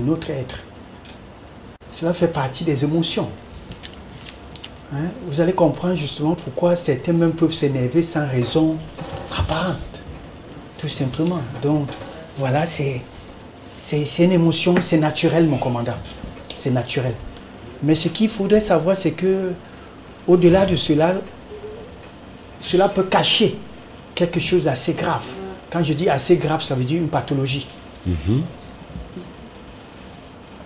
notre être. Cela fait partie des émotions. Hein? Vous allez comprendre justement pourquoi certains même peuvent s'énerver sans raison apparente. Tout simplement. Donc, voilà, c'est une émotion, c'est naturel, mon commandant. C'est naturel. Mais ce qu'il faudrait savoir, c'est que, au-delà de cela, cela peut cacher quelque chose d'assez grave. Quand je dis assez grave, ça veut dire une pathologie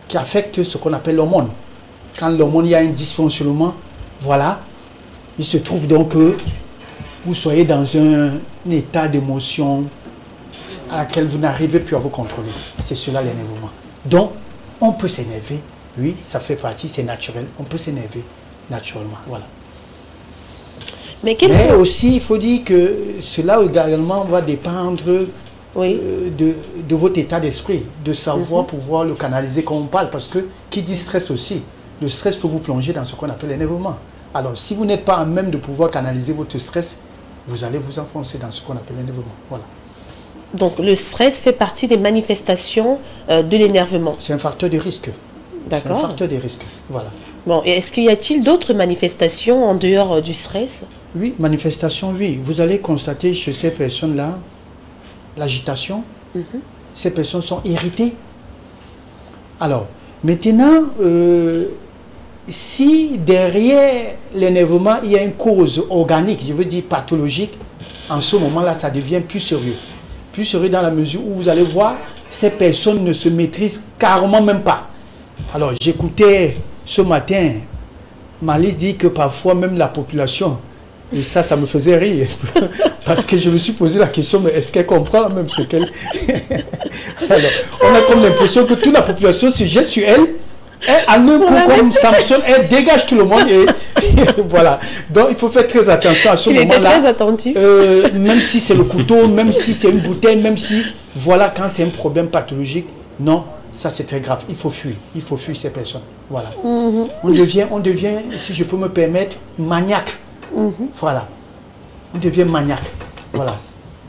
qui affecte ce qu'on appelle l'hormone. Quand l'hormone, il y a un dysfonctionnement, voilà, il se trouve donc que vous soyez dans un état d'émotion à laquelle vous n'arrivez plus à vous contrôler. C'est cela l'énervement. Donc, on peut s'énerver, oui, ça fait partie, c'est naturel, on peut s'énerver naturellement, voilà. Mais aussi, il faut dire que cela également va dépendre de votre état d'esprit, de savoir pouvoir le canaliser quand on parle, parce que qui dit stress aussi, le stress peut vous plonger dans ce qu'on appelle l'énervement. Alors, si vous n'êtes pas à même de pouvoir canaliser votre stress, vous allez vous enfoncer dans ce qu'on appelle l'énervement, voilà. Donc, le stress fait partie des manifestations de l'énervement. C'est un facteur de risque. D'accord. C'est un facteur de risque, voilà. Bon, et est-ce qu'il y a-t-il d'autres manifestations en dehors du stress? Oui, manifestations, oui. Vous allez constater chez ces personnes-là l'agitation. Ces personnes sont irritées. Alors, maintenant, si derrière l'énervement, il y a une cause organique, je veux dire pathologique, en ce moment-là, ça devient plus sérieux. Plus sérieux dans la mesure où vous allez voir, ces personnes ne se maîtrisent carrément même pas. Alors, j'écoutais ce matin, Malice dit que parfois même la population, et ça me faisait rire, parce que je me suis posé la question, mais est-ce qu'elle comprend même ce qu'elle... Alors, on a comme l'impression que toute la population se jette sur elle, et à un coup, comme Samson, elle dégage tout le monde, et voilà. Donc, il faut faire très attention à ce moment-là. Il était très attentif. Même si c'est le couteau, même si c'est une bouteille, même si, voilà, quand c'est un problème pathologique, non. Ça, c'est très grave. Il faut fuir ces personnes. Voilà. On devient, si je peux me permettre, maniaque. Voilà. On devient maniaque. Voilà.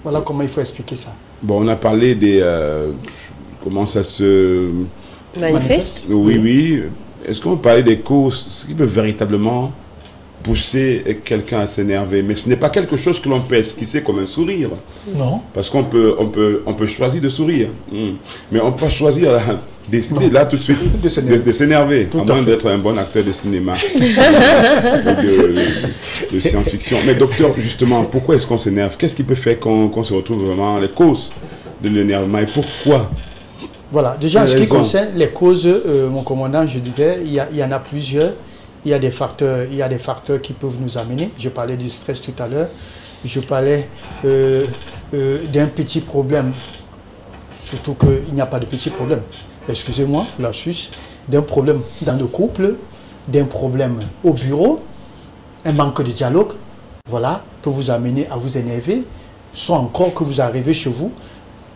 Voilà comment il faut expliquer ça. Bon, on a parlé des... comment ça se... manifeste. Oui. Est-ce qu'on peut parler des causes, ce qui peut véritablement pousser quelqu'un à s'énerver? Mais ce n'est pas quelque chose que l'on peut esquisser comme un sourire. Non. Parce qu'on peut choisir de sourire. Mais on peut choisir, décider là tout de suite de s'énerver. À moins d'être un bon acteur de cinéma, de science-fiction. Mais docteur, justement, pourquoi est-ce qu'on s'énerve? Qu'est-ce qui peut faire qu'on se retrouve vraiment les causes de l'énervement et pourquoi? Voilà, déjà en ce qui concerne les causes, mon commandant, je disais, il y en a plusieurs. Il y a des facteurs qui peuvent nous amener. Je parlais du stress tout à l'heure. Je parlais d'un petit problème. Surtout qu'il n'y a pas de petit problème. Excusez-moi, la Suisse. D'un problème dans le couple, d'un problème au bureau, un manque de dialogue, voilà, peut vous amener à vous énerver. Soit encore que vous arrivez chez vous.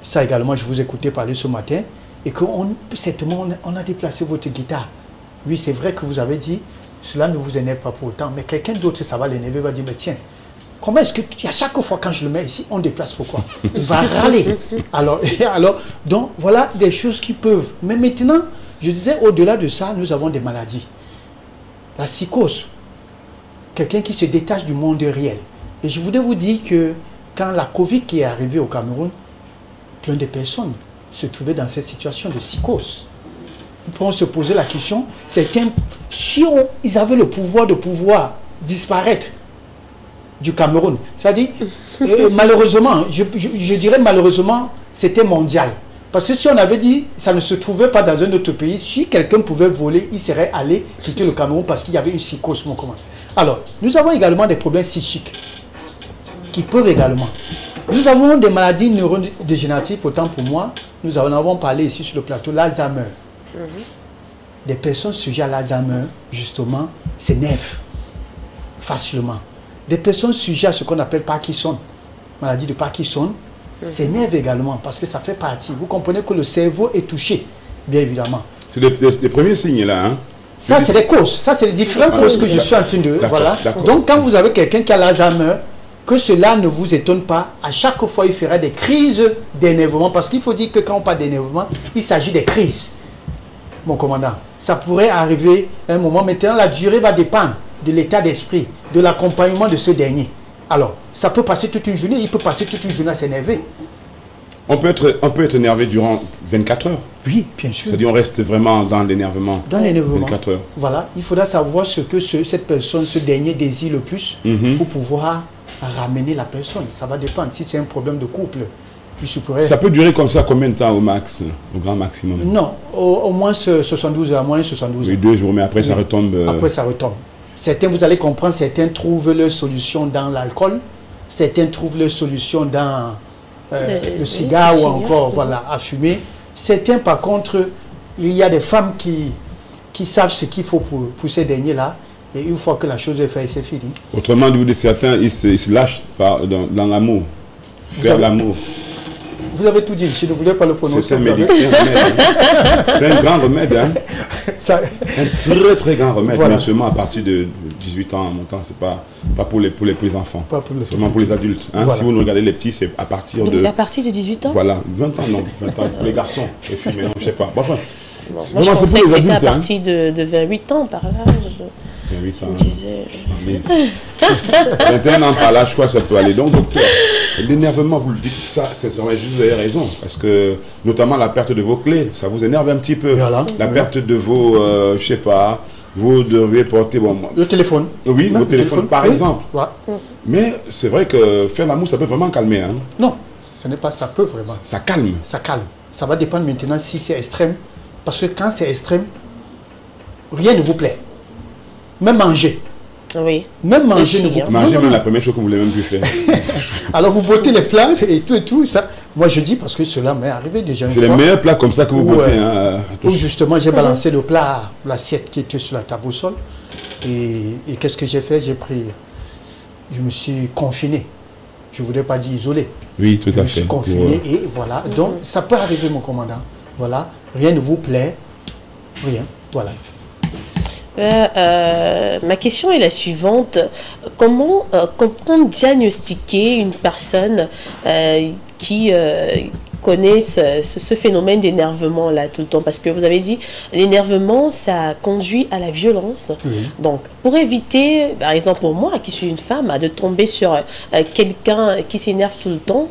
Ça également, je vous écoutais parler ce matin. Et qu'on a déplacé votre guitare. Oui, c'est vrai que vous avez dit, cela ne vous énerve pas pour autant, mais quelqu'un d'autre, ça va l'énerver, va dire, mais tiens, comment est-ce que, à chaque fois quand je le mets ici, on déplace pourquoi? Il va râler. Alors, donc, voilà des choses qui peuvent. Mais maintenant, je disais, au-delà de ça, nous avons des maladies. La psychose, quelqu'un qui se détache du monde réel. Et je voudrais vous dire que quand la Covid qui est arrivée au Cameroun, plein de personnes se trouvaient dans cette situation de psychose. Nous pouvons se poser la question, si ils avaient le pouvoir de disparaître du Cameroun, c'est-à-dire, malheureusement, je dirais malheureusement, c'était mondial. Parce que si on avait dit, ça ne se trouvait pas dans un autre pays, si quelqu'un pouvait voler, il serait allé quitter le Cameroun parce qu'il y avait une psychose, mon commandant. Alors, nous avons également des problèmes psychiques qui peuvent également. Nous avons des maladies neurodégénératives, autant pour moi, nous en avons parlé ici sur le plateau, l'Alzheimer. Des personnes sujettes à l'Alzheimer, justement, s'énervent facilement. Des personnes sujettes à ce qu'on appelle Parkinson, maladie de Parkinson, s'énervent également parce que ça fait partie. Vous comprenez que le cerveau est touché, bien évidemment. C'est les premiers signes là, hein? Ça, c'est les causes. Ça, c'est les différentes causes que je suis en train de... Voilà. Donc, quand vous avez quelqu'un qui a l'Alzheimer, que cela ne vous étonne pas, à chaque fois, il fera des crises d'énervement. Parce qu'il faut dire que quand on parle d'énervement, il s'agit des crises. mon commandant. Ça pourrait arriver à un moment. Maintenant, la durée va dépendre de l'état d'esprit, de l'accompagnement de ce dernier. Alors, ça peut passer toute une journée, il peut passer toute une journée à s'énerver. On peut être énervé durant 24 heures. Oui, bien sûr. C'est-à-dire on reste vraiment dans l'énervement. Dans l'énervement. 24 heures. Voilà, il faudra savoir ce que cette personne, ce dernier désire le plus pour pouvoir ramener la personne. Ça va dépendre. Si c'est un problème de couple, ça peut durer comme ça combien de temps au max, au grand maximum? Non, au moins 72 heures, moins 72 heures. Oui, 2 jours, mais après ça retombe. Après ça retombe. Certains, vous allez comprendre, certains trouvent leur solution dans l'alcool, certains trouvent leur solution dans le cigare ou encore voilà, à fumer. Certains, par contre, il y a des femmes qui savent ce qu'il faut pour ces derniers-là. Et une fois que la chose est faite, c'est fini. Autrement dit, certains, ils se lâchent dans l'amour. Faire l'amour. Vous avez tout dit, je ne voulais pas le prononcer. C'est un grand remède. Hein. Un très grand remède, voilà. Mais seulement à partir de 18 ans en montant, c'est pas pour les enfants. C'est seulement pour les adultes. Hein. Voilà. Si vous nous regardez les petits, c'est à partir de... À partir de 18 ans? Voilà, 20 ans, non, 20 ans. Pour les garçons, les filles, mais non, je ne sais pas. Bon, enfin, moi, je pensais que c'était à partir de 28 ans, par là. 28 ans. Je disais... 21 ans par là, je crois que ça peut aller. Donc, docteur, l'énervement, vous le dites, ça, c'est vrai, vous avez raison. Parce que, notamment la perte de vos clés, ça vous énerve un petit peu. Voilà, la perte de vos, je sais pas, vous devez porter... Bon, le téléphone. Oui, le téléphone, par exemple. Ouais. Mais c'est vrai que faire l'amour, ça peut vraiment calmer. Hein. Non, ce n'est pas ça peut vraiment. Ça calme. Ça calme. Ça va dépendre maintenant si c'est extrême. Parce que quand c'est extrême, rien ne vous plaît. Même manger. Oui. Même manger ne vous plaît. Manger, même la première chose que vous voulez même plus faire. Alors vous bottez les plats et tout ça. Moi je dis parce que cela m'est arrivé déjà. C'est les meilleurs plats comme ça que vous bottez. Où justement j'ai balancé le plat, l'assiette qui était sur la table au sol. Et qu'est-ce que j'ai fait? Je me suis confiné. Je ne voulais pas dire isolé. Oui, tout à fait. Je me suis confiné et voilà. Donc ça peut arriver, mon commandant. Voilà. Rien ne vous plaît. Rien. Voilà. Ma question est la suivante. Comment diagnostiquer une personne qui connaît ce phénomène d'énervement là tout le temps? Parce que vous avez dit l'énervement, ça conduit à la violence. Donc, pour éviter, par exemple pour moi qui suis une femme, de tomber sur quelqu'un qui s'énerve tout le temps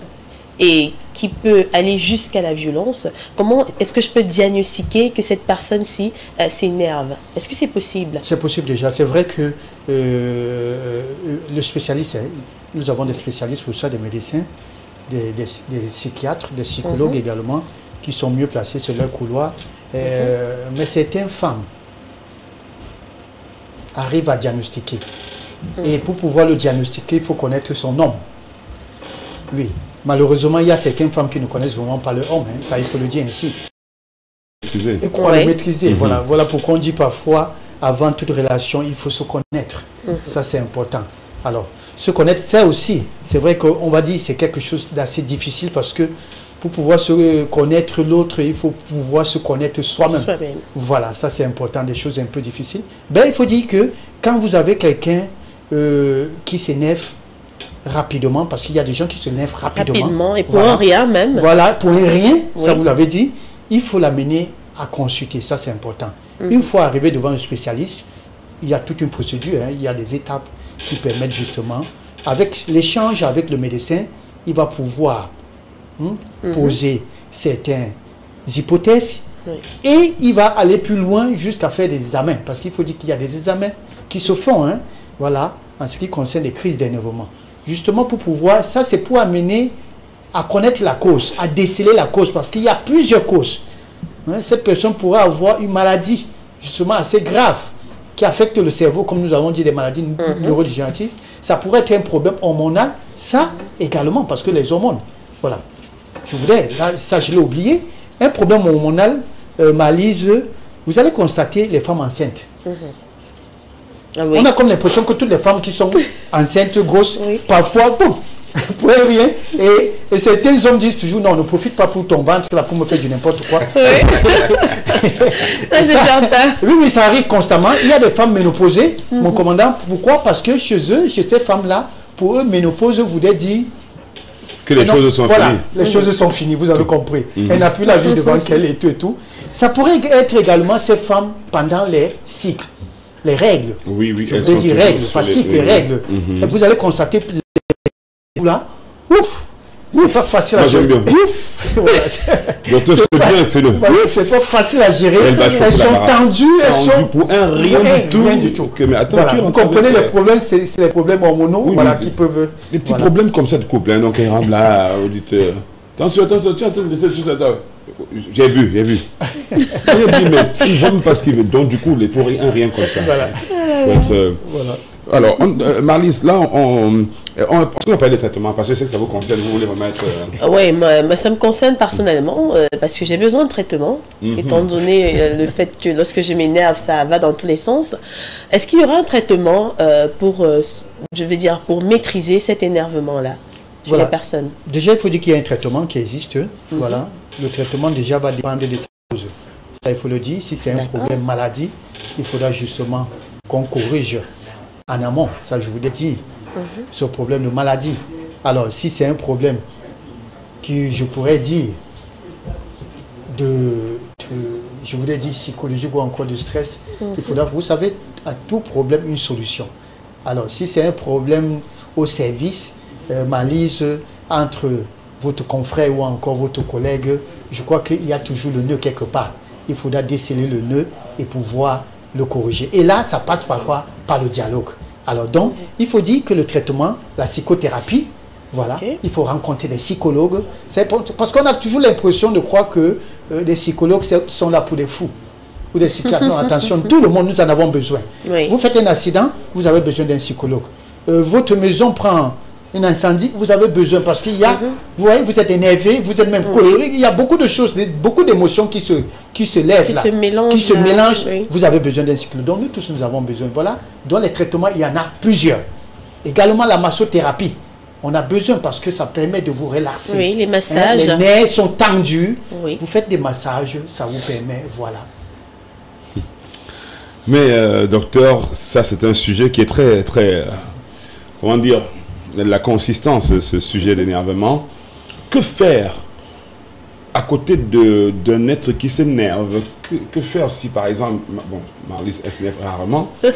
et qui peut aller jusqu'à la violence, comment est-ce que je peux diagnostiquer que cette personne-ci s'énerve? Est-ce que c'est possible? C'est possible déjà. C'est vrai que le spécialiste, nous avons des spécialistes pour ça, des médecins, des psychiatres, des psychologues également, qui sont mieux placés sur leur couloir. Mais certaines femmes arrivent à diagnostiquer. Et pour pouvoir le diagnostiquer, il faut connaître son homme. Oui. Malheureusement, il y a certaines femmes qui ne connaissent vraiment pas leur homme. Hein. Ça, il faut le dire ainsi. Et qu'on le maîtriser. Voilà pourquoi on dit parfois, avant toute relation, il faut se connaître. Ça, c'est important. Alors, se connaître, ça aussi, c'est vrai qu'on va dire que c'est quelque chose d'assez difficile parce que pour pouvoir se connaître l'autre, il faut pouvoir se connaître soi-même. Voilà, ça, c'est important, des choses un peu difficiles. Ben, il faut dire que quand vous avez quelqu'un qui s'énerve, rapidement, parce qu'il y a des gens qui se nervent rapidement. Et pour un rien même. Voilà, pour un rien, ça vous l'avez dit, il faut l'amener à consulter, ça c'est important. Une fois arrivé devant un spécialiste, il y a toute une procédure, hein, il y a des étapes qui permettent justement, avec l'échange avec le médecin, il va pouvoir poser certaines hypothèses et il va aller plus loin jusqu'à faire des examens, parce qu'il faut dire qu'il y a des examens qui se font, hein, voilà, en ce qui concerne les crises d'énervement. Justement pour pouvoir, ça c'est pour amener à connaître la cause, à déceler la cause, parce qu'il y a plusieurs causes. Hein, cette personne pourra avoir une maladie justement assez grave qui affecte le cerveau, comme nous avons dit, des maladies neurodégénératives. Ça pourrait être un problème hormonal, ça également, parce que les hormones, voilà. Je voulais, là, ça je l'ai oublié, un problème hormonal, Malise, vous allez constater les femmes enceintes. On a comme l'impression que toutes les femmes qui sont enceintes, grosses, parfois, bon, pour rien. Et certains hommes disent toujours, non, ne profite pas pour ton ventre, là, pour me faire du n'importe quoi. Ça, c'est certain. Oui, ça arrive constamment. Il y a des femmes ménopausées, mon commandant. Pourquoi? Parce que chez eux, chez ces femmes-là, pour eux, ménopause voudrait dire... que les choses sont finies. Les choses sont finies, vous avez compris. Elle n'a plus la vie devant qu'elle et tout et tout. Ça pourrait être également ces femmes pendant les cycles, les règles. Oui, oui. Je voulais dire règles, pas cycles, les règles. Et vous allez constater là, ouf, c'est pas facile à gérer. C'est pas facile à gérer. Elles sont tendues, elles sont pour un rien du tout. Mais attends, voilà, vous comprenez les problèmes, c'est les problèmes hormonaux, voilà, qui peuvent. Des petits problèmes comme ça de couple, hein, donc là, auditeur. Attention, tu es en train de laisser juste attends. J'ai vu. J'ai dit, mais j'aime pas ce qu'il veut. Donc, du coup, les pour rien comme ça. Voilà. Voilà. Alors, Marlise, là, on parle des traitements, parce que je sais que ça vous concerne, vous voulez remettre... Oui, moi, ça me concerne personnellement, parce que j'ai besoin de traitement, étant donné le fait que lorsque je m'énerve, ça va dans tous les sens. Est-ce qu'il y aura un traitement pour, je veux dire, pour maîtriser cet énervement-là chez les personnes? Déjà, il faut dire qu'il y a un traitement qui existe. Voilà. Le traitement, déjà, va dépendre des causes. Ça, il faut le dire. Si c'est un problème maladie, il faudra justement qu'on corrige en amont, ça je vous l'ai dit, ce problème de maladie. Alors, si c'est un problème qui, je pourrais dire, je vous l'ai dit, psychologique ou encore de stress, il faudra, vous savez, à tout problème, une solution. Alors, si c'est un problème au service, Marlise, entre votre confrère ou encore votre collègue, je crois qu'il y a toujours le nœud quelque part. Il faudra déceler le nœud et pouvoir le corriger. Et là, ça passe par quoi? Par le dialogue. Alors donc, il faut dire que le traitement, la psychothérapie, voilà, il faut rencontrer des psychologues. Parce qu'on a toujours l'impression de croire que les psychologues sont là pour des fous. Ou des psychiatres. Non, attention, tout le monde, nous en avons besoin. Oui. Vous faites un accident, vous avez besoin d'un psychologue. Votre maison prend un incendie, vous avez besoin, parce qu'il y a, vous voyez, vous êtes énervé, vous êtes même colérique, il y a beaucoup de choses, beaucoup d'émotions qui se lèvent, qui se mélangent, oui. Vous avez besoin d'un psychologue. Donc nous tous, nous avons besoin, voilà. Dans les traitements, il y en a plusieurs. Également la massothérapie, on a besoin parce que ça permet de vous relaxer. Oui, les massages. Les nerfs sont tendus, oui. Vous faites des massages, ça vous permet, voilà. Mais docteur, ça c'est un sujet qui est très, très, comment dire, la consistance, ce sujet d'énervement. Que faire à côté d'un être qui s'énerve? Que faire si, par exemple, bon, Marlise, elle s'énerve rarement, mais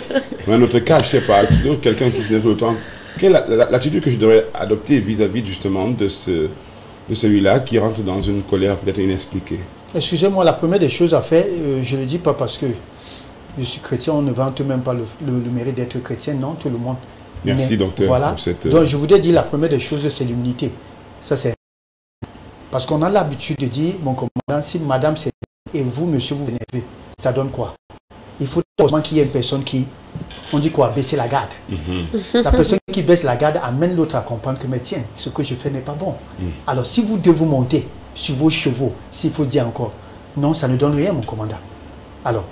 dans notre cas, je ne sais pas, quelqu'un qui s'énerve tout le temps, quelle est l'attitude que je devrais adopter vis-à-vis justement de celui-là qui rentre dans une colère peut-être inexpliquée? Excusez-moi, la première des choses à faire, je ne le dis pas parce que je suis chrétien, on ne vante même pas le mérite d'être chrétien, non, tout le monde. Merci, docteur. Voilà. Donc, je voudrais dire, la première des choses, c'est l'humilité. Ça, c'est... Parce qu'on a l'habitude de dire, mon commandant, si madame s'énerve et vous, monsieur, vous énervez, ça donne quoi? Il faut heureusement qu'il y ait une personne qui, on dit quoi, baisser la garde. La personne qui baisse la garde amène l'autre à comprendre que, mais tiens, ce que je fais n'est pas bon. Alors, si vous devez vous monter sur vos chevaux, s'il faut dire encore, non, ça ne donne rien, mon commandant. Alors,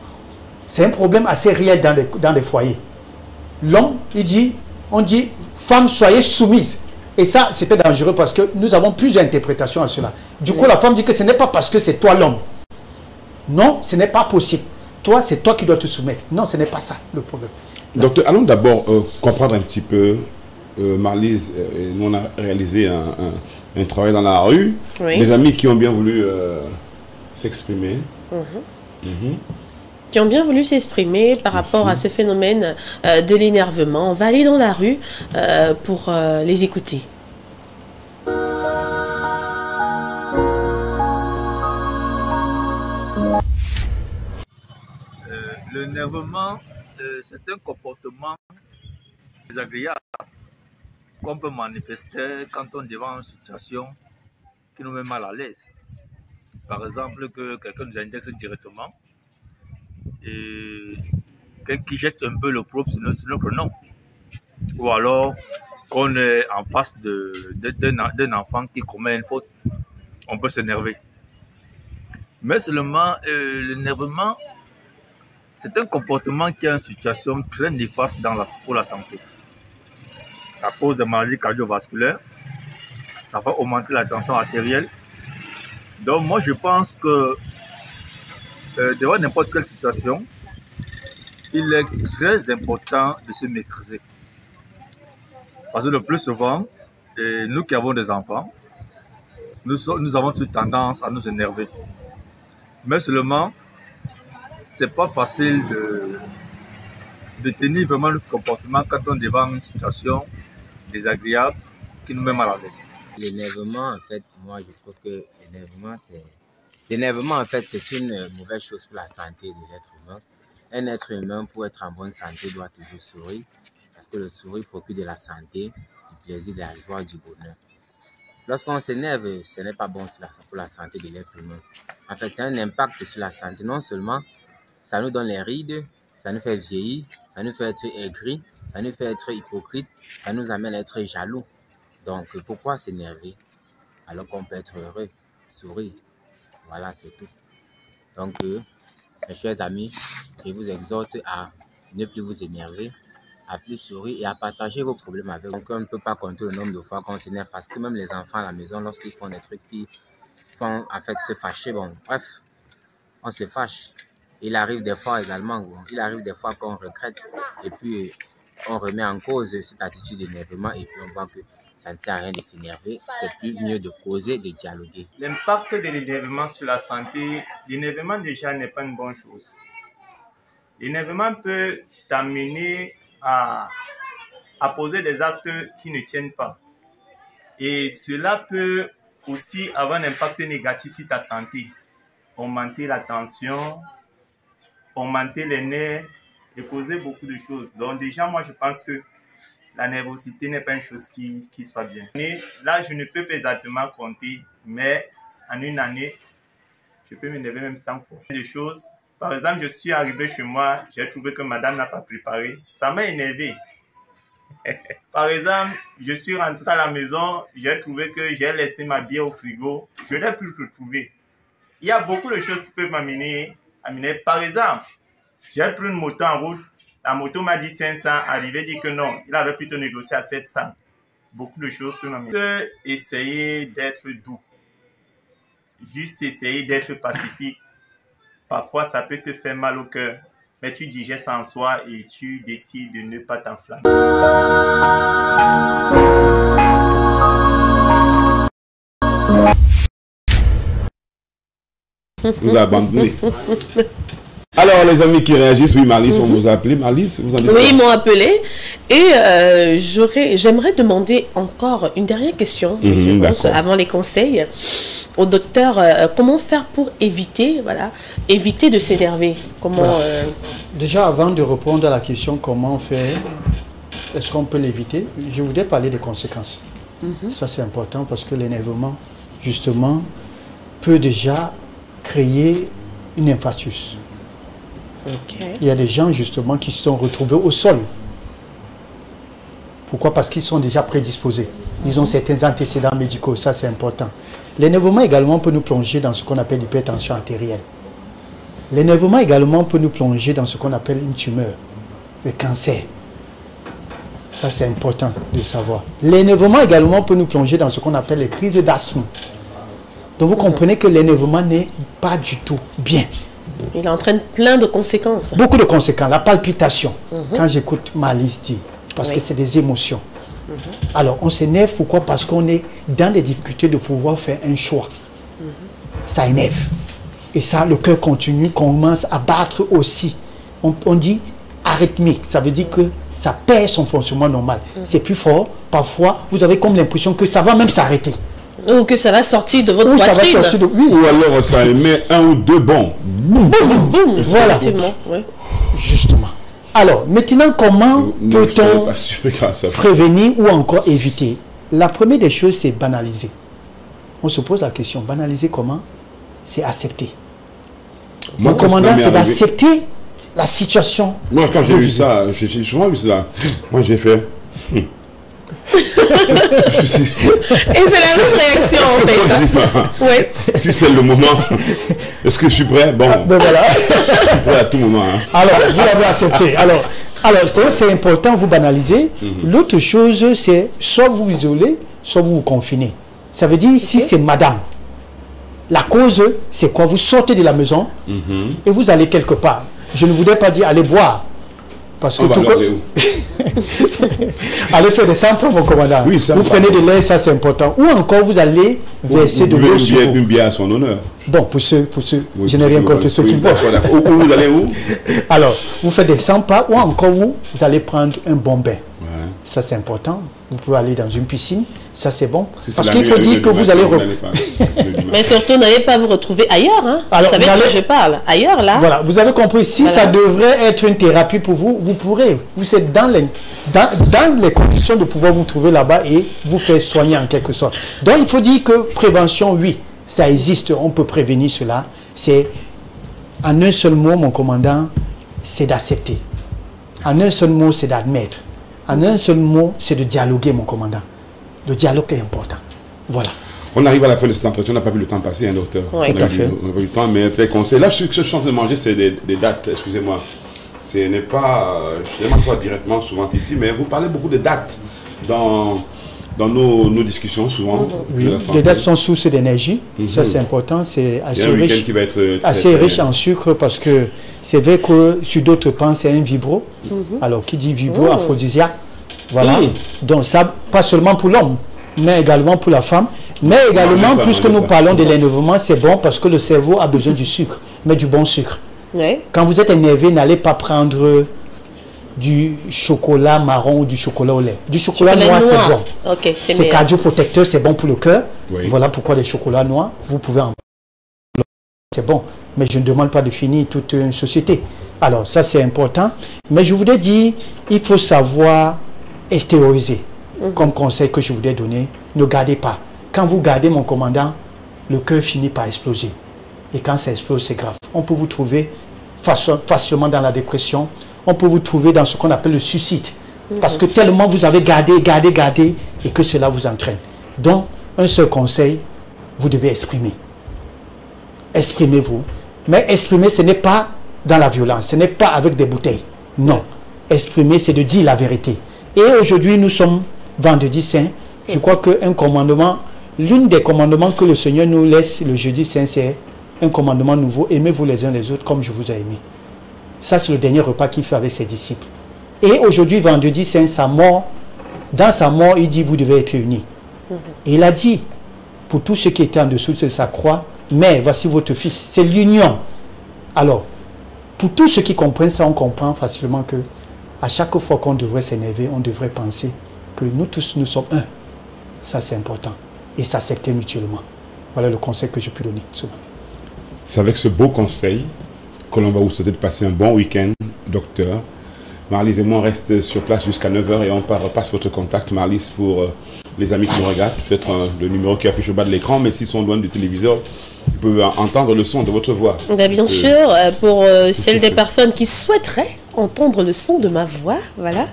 c'est un problème assez réel dans les foyers. L'homme, on dit, femme, soyez soumise. Et ça, c'était dangereux parce que nous avons plusieurs interprétations à cela. Du coup, la femme dit que ce n'est pas parce que c'est toi l'homme. Non, ce n'est pas possible. Toi, c'est toi qui dois te soumettre. Non, ce n'est pas ça le problème. Docteur, allons d'abord comprendre un petit peu, Marlise, nous on a réalisé un travail dans la rue. Oui. Des amis qui ont bien voulu s'exprimer. Qui ont bien voulu s'exprimer par rapport à ce phénomène de l'énervement. On va aller dans la rue pour les écouter. L'énervement, c'est un comportement désagréable qu'on peut manifester quand on est devant une situation qui nous met mal à l'aise. Par exemple, que quelqu'un nous indexe directement et qui jette un peu l'opprobre sur notre nom. Ou alors qu'on est en face d'un enfant qui commet une faute. On peut s'énerver. Mais seulement, l'énervement, c'est un comportement qui a une situation très néfaste pour la santé. Ça cause des maladies cardiovasculaires, ça va augmenter la tension artérielle. Donc moi je pense que devant n'importe quelle situation, il est très important de se maîtriser. Parce que le plus souvent, nous qui avons des enfants, nous avons toute tendance à nous énerver. Mais seulement, c'est pas facile de tenir vraiment le comportement quand on est devant une situation désagréable qui nous met mal à l'aise. L'énervement, en fait, moi, je trouve que l'énervement, en fait, c'est une mauvaise chose pour la santé de l'être humain. Un être humain, pour être en bonne santé, doit toujours sourire, parce que le sourire procure de la santé, du plaisir, de la joie, du bonheur. Lorsqu'on s'énerve, ce n'est pas bon pour la santé de l'être humain. En fait, c'est un impact sur la santé. Non seulement, ça nous donne les rides, ça nous fait vieillir, ça nous fait être aigris, ça nous fait être hypocrite, ça nous amène à être jaloux. Donc, pourquoi s'énerver alors qu'on peut être heureux, sourire? Voilà, c'est tout. Donc, mes chers amis, je vous exhorte à ne plus vous énerver, à plus sourire et à partager vos problèmes avec. Donc, on ne peut pas compter le nombre de fois qu'on s'énerve parce que même les enfants à la maison, lorsqu'ils font des trucs qui font en fait se fâcher, bon, bref, on se fâche. Il arrive des fois également, il arrive des fois qu'on regrette et puis on remet en cause cette attitude d'énervement et puis on voit que ça ne sert à rien de s'énerver, c'est plus mieux de causer, de dialoguer. L'impact de l'énervement sur la santé, l'énervement déjà n'est pas une bonne chose. L'énervement peut t'amener à poser des actes qui ne tiennent pas. Et cela peut aussi avoir un impact négatif sur ta santé. Augmenter la tension, augmenter les nerfs et causer beaucoup de choses. Donc déjà, moi je pense que la nervosité n'est pas une chose qui soit bien. Et là, je ne peux pas exactement compter, mais en une année, je peux m'énerver même 100 fois. Des choses, par exemple, je suis arrivé chez moi, j'ai trouvé que madame n'a pas préparé. Ça m'a énervé. Par exemple, je suis rentré à la maison, j'ai trouvé que j'ai laissé ma bière au frigo. Je ne l'ai plus retrouvée. Il y a beaucoup de choses qui peuvent m'amener. Par exemple, j'ai pris une moto en route. La moto m'a dit 500, arrivé dit que non, il avait plutôt négocié à 700. Beaucoup de choses que m'amener. Essayer d'être doux. Juste essayer d'être pacifique. Parfois, ça peut te faire mal au cœur. Mais tu digères ça en soi et tu décides de ne pas t'enflammer. Vous a abandonné. Alors, les amis qui réagissent, oui, Marlise, on vous a appelé. Marlise, vous en dites quoi? Oui, ils m'ont appelé. Et j'aimerais demander encore une dernière question, je pense, avant les conseils, au docteur. Comment faire pour éviter de s'énerver? Comment Déjà, avant de répondre à la question comment faire, est-ce qu'on peut l'éviter, je voudrais parler des conséquences. Ça, c'est important parce que l'énervement, justement, peut déjà créer une infarctus. Il y a des gens justement qui se sont retrouvés au sol. Pourquoi? Parce qu'ils sont déjà prédisposés. Ils ont certains antécédents médicaux, ça c'est important. L'énervement également peut nous plonger dans ce qu'on appelle l'hypertension artérielle. L'énervement également peut nous plonger dans ce qu'on appelle une tumeur, le cancer. Ça c'est important de savoir. L'énervement également peut nous plonger dans ce qu'on appelle les crises d'asthme. Donc vous comprenez que l'énervement n'est pas du tout bien. Il entraîne plein de conséquences. Beaucoup de conséquences. La palpitation, quand j'écoute Marlise dire, parce que c'est des émotions. Alors, on s'énerve, pourquoi? Parce qu'on est dans des difficultés de pouvoir faire un choix. Ça énerve. Et ça, le cœur continue, commence à battre aussi. On dit arythmique, ça veut dire que ça perd son fonctionnement normal. C'est plus fort. Parfois, vous avez comme l'impression que ça va même s'arrêter. Ou que ça va sortir de votre poitrine. Ça va sortir de... Oui, ou alors ça émet un ou deux bons. Voilà. Ouais. Justement. Alors, maintenant, comment peut-on prévenir ou encore éviter? La première des choses, c'est banaliser. On se pose la question, banaliser comment? C'est accepter. Mon commandant, c'est d'accepter la situation. Moi, quand j'ai vu ça, j'ai souvent vu ça. Moi, j'ai fait... Et c'est la même réaction en fait. Ouais. Si c'est le moment, est-ce que je suis prêt? Bon, ben voilà. Je suis prêt à tout moment. Hein. Alors, vous l'avez accepté. Alors c'est important, vous banalisez. L'autre chose, c'est soit vous isolez, soit vous vous confinez. Ça veut dire, si c'est madame, la cause, c'est quoi? Vous sortez de la maison et vous allez quelque part. Je ne voudrais pas dire allez boire. Parce que tout Allez faire des 100 pas, mon commandant. Oui, ça vous va. prenez de l'air, ça c'est important. Ou encore vous allez verser de l'eau sur vous. Une bière à son honneur. Bon, pour ceux, Oui, je n'ai rien contre ceux qui boivent. Où vous allez où? Alors, vous faites des 100 pas, ou encore vous allez prendre un bon bain. Ouais. Ça c'est important. Vous pouvez aller dans une piscine, ça c'est bon. Si c'est Parce la qu'il nuit, faut le dire que vous dimanche, allez... n'allez pas. Le dimanche. Mais surtout, n'allez pas vous retrouver ailleurs. Hein. Alors, vous savez de quoi je parle. Ailleurs, là. Voilà, vous avez compris. Si Voilà. ça devrait être une thérapie pour vous, vous pourrez. Vous êtes dans les conditions de pouvoir vous trouver là-bas et vous faire soigner en quelque sorte. Donc, il faut dire que prévention, oui, ça existe. On peut prévenir cela. C'est, en un seul mot, mon commandant, c'est d'accepter. En un seul mot, c'est d'admettre. En un seul mot, c'est de dialoguer, mon commandant. Le dialogue est important. Voilà. On arrive à la fin de cet entretien, on n'a pas vu le temps passer, hein, docteur. Oui, On tout à fait. On n'a pas vu le temps, mais tes conseils. Là, ce que je suis en train de manger, c'est des dates, excusez-moi. Ce n'est pas, je ne demande pas directement souvent ici, mais vous parlez beaucoup de dates dans nos discussions, souvent. Oui, de la santé. les dates sont sources d'énergie. Ça, c'est important. C'est Il y assez a un week-end riche. qui va être Assez riche en sucre parce que c'est vrai que sur d'autres plans, c'est un vibro. Alors, qui dit vibro, aphrodisiaque. Voilà. Donc, ça, pas seulement pour l'homme, mais également pour la femme. Mais également, Manger ça, puisque manger nous ça. parlons de l'énervement, c'est bon parce que le cerveau a besoin du sucre, mais du bon sucre. Oui. Quand vous êtes énervé, n'allez pas prendre du chocolat marron ou du chocolat au lait. Du chocolat noir, c'est bon. Ok, c'est C'est meilleur. cardioprotecteur, c'est bon pour le cœur. Oui. Voilà pourquoi les chocolats noirs, vous pouvez en... C'est bon, mais je ne demande pas de finir toute une société. Alors, ça c'est important. Mais je voudrais dire, il faut savoir extérioriser. Comme conseil que je voudrais donner, ne gardez pas. Quand vous gardez, mon commandant, le cœur finit par exploser. Et quand ça explose, c'est grave. On peut vous trouver facilement dans la dépression. On peut vous trouver dans ce qu'on appelle le suicide. Parce que tellement vous avez gardé, et que cela vous entraîne. Donc, un seul conseil, vous devez exprimer. Exprimez-vous. Mais exprimer, ce n'est pas dans la violence, ce n'est pas avec des bouteilles. Non. Exprimer, c'est de dire la vérité. Et aujourd'hui, nous sommes vendredi saint. Je crois qu'un commandement, l'une des commandements que le Seigneur nous laisse le jeudi saint, c'est un commandement nouveau. Aimez-vous les uns les autres comme je vous ai aimé. Ça, c'est le dernier repas qu'il fait avec ses disciples. Et aujourd'hui, vendredi saint, sa mort, dans sa mort, il dit, vous devez être unis. Et il a dit, pour tous ceux qui étaient en dessous de sa croix, mais voici votre fils. C'est l'union. Alors, pour tous ceux qui comprennent ça, on comprend facilement que à chaque fois qu'on devrait s'énerver, on devrait penser que nous tous, nous sommes un. Ça, c'est important. Et s'accepter mutuellement. Voilà le conseil que je peux donner souvent. C'est avec ce beau conseil que l'on va vous souhaiter de passer un bon week-end, docteur. Marlise et moi, on reste sur place jusqu'à 9h et on passe votre contact, Marlise, pour les amis qui nous regardent. Peut-être le numéro qui affiche au bas de l'écran, mais s'ils sont loin du téléviseur, ils peuvent entendre le son de votre voix. Ben, bien sûr, pour celles des personnes qui souhaiteraient entendre le son de ma voix, voilà,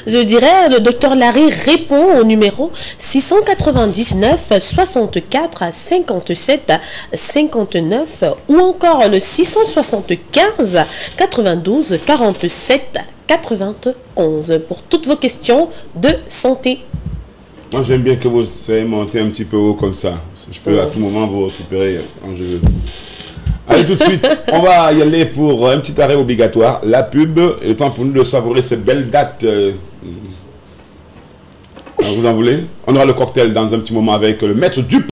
je dirais, le docteur Larry répond au numéro 699 64 57 59 ou encore le 675 92 47 91 pour toutes vos questions de santé. Moi, j'aime bien que vous soyez monté un petit peu haut comme ça. Je peux à tout moment vous récupérer quand je veux. Allez, tout de suite, on va y aller pour un petit arrêt obligatoire. La pub, et le temps pour nous de savourer ces belles dates. Vous en voulez? On aura le cocktail dans un petit moment avec le maître du